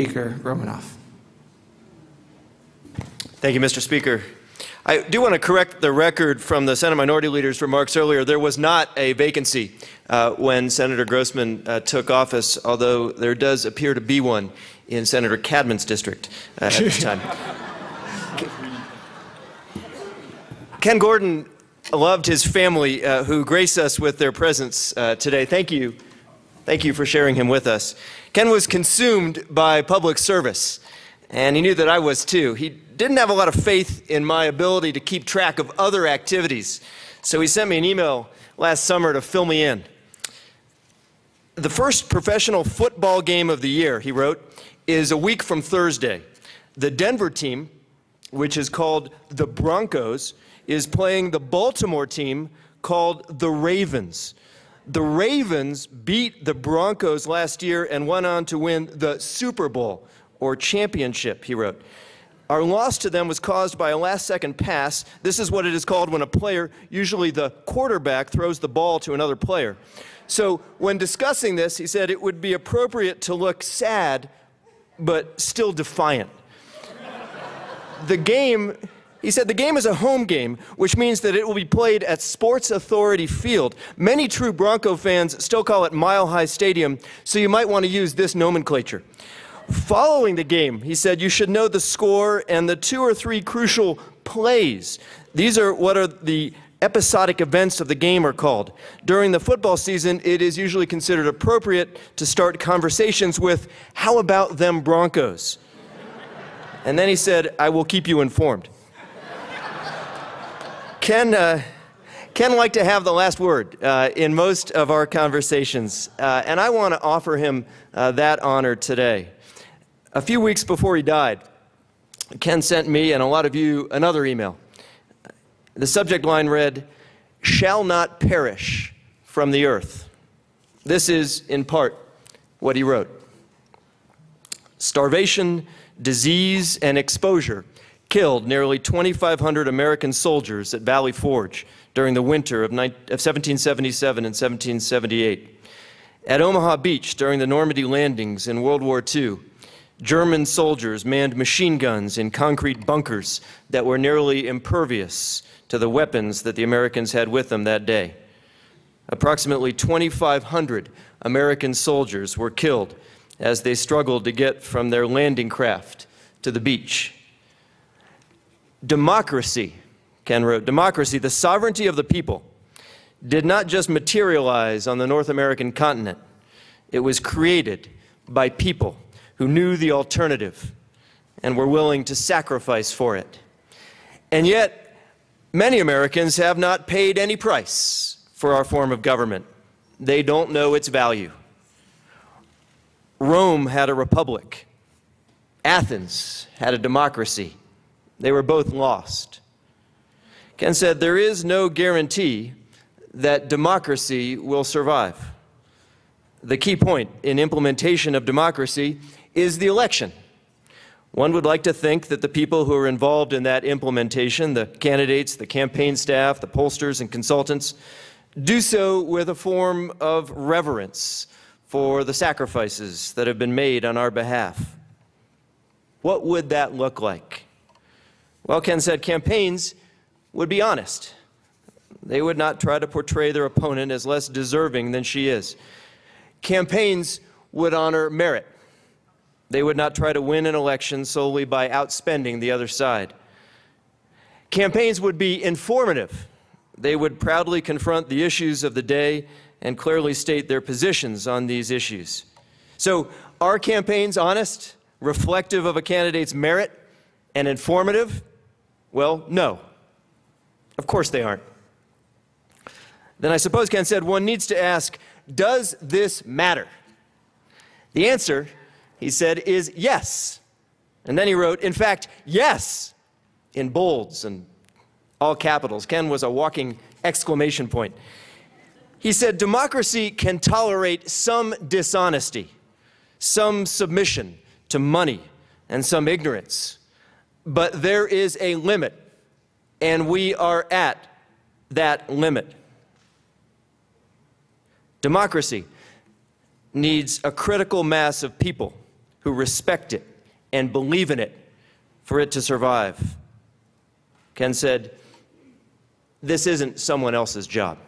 Speaker Romanoff. Thank you, Mr. Speaker. I do want to correct the record from the Senate Minority Leader's remarks earlier. There was not a vacancy when Senator Grossman took office, although there does appear to be one in Senator Cadman's district at this time. Ken Gordon loved his family who grace us with their presence today. Thank you. Thank you for sharing him with us. Ken was consumed by public service, and he knew that I was too. He didn't have a lot of faith in my ability to keep track of other activities, so he sent me an email last summer to fill me in. The first professional football game of the year, he wrote, is a week from Thursday. The Denver team, which is called the Broncos, is playing the Baltimore team called the Ravens. The Ravens beat the Broncos last year and went on to win the Super Bowl, or championship, he wrote. Our loss to them was caused by a last-second pass. This is what it is called when a player, usually the quarterback, throws the ball to another player. So when discussing this, he said it would be appropriate to look sad, but still defiant. He said the game is a home game, which means that it will be played at Sports Authority Field. Many true Bronco fans still call it Mile High Stadium, so you might want to use this nomenclature. Following the game, he said, you should know the score and the 2 or 3 crucial plays. These are what are the episodic events of the game are called. During the football season, it is usually considered appropriate to start conversations with, how about them Broncos? And then he said, I will keep you informed. Ken liked to have the last word in most of our conversations, and I want to offer him that honor today. A few weeks before he died, Ken sent me and a lot of you another email. The subject line read, shall not perish from the earth. This is, in part, what he wrote. Starvation, disease, and exposure killed nearly 2,500 American soldiers at Valley Forge during the winter of 1777 and 1778. At Omaha Beach during the Normandy landings in World War II, German soldiers manned machine guns in concrete bunkers that were nearly impervious to the weapons that the Americans had with them that day. Approximately 2,500 American soldiers were killed as they struggled to get from their landing craft to the beach. Democracy, Ken wrote, democracy, the sovereignty of the people, did not just materialize on the North American continent. It was created by people who knew the alternative and were willing to sacrifice for it. And yet, many Americans have not paid any price for our form of government. They don't know its value. Rome had a republic. Athens had a democracy. They were both lost. Ken said, there is no guarantee that democracy will survive. The key point in implementation of democracy is the election. One would like to think that the people who are involved in that implementation, the candidates, the campaign staff, the pollsters and consultants, do so with a form of reverence for the sacrifices that have been made on our behalf. What would that look like? Well, Ken said campaigns would be honest. They would not try to portray their opponent as less deserving than she is. Campaigns would honor merit. They would not try to win an election solely by outspending the other side. Campaigns would be informative. They would proudly confront the issues of the day and clearly state their positions on these issues. So, are campaigns honest, reflective of a candidate's merit, and informative? Well, no. Of course they aren't. Then I suppose Ken said one needs to ask, does this matter? The answer, he said, is yes. And then he wrote, in fact, yes, in bolds and all capitals. Ken was a walking exclamation point. He said, democracy can tolerate some dishonesty, some submission to money, and some ignorance. But there is a limit, and we are at that limit. Democracy needs a critical mass of people who respect it and believe in it for it to survive. Ken said, "This isn't someone else's job.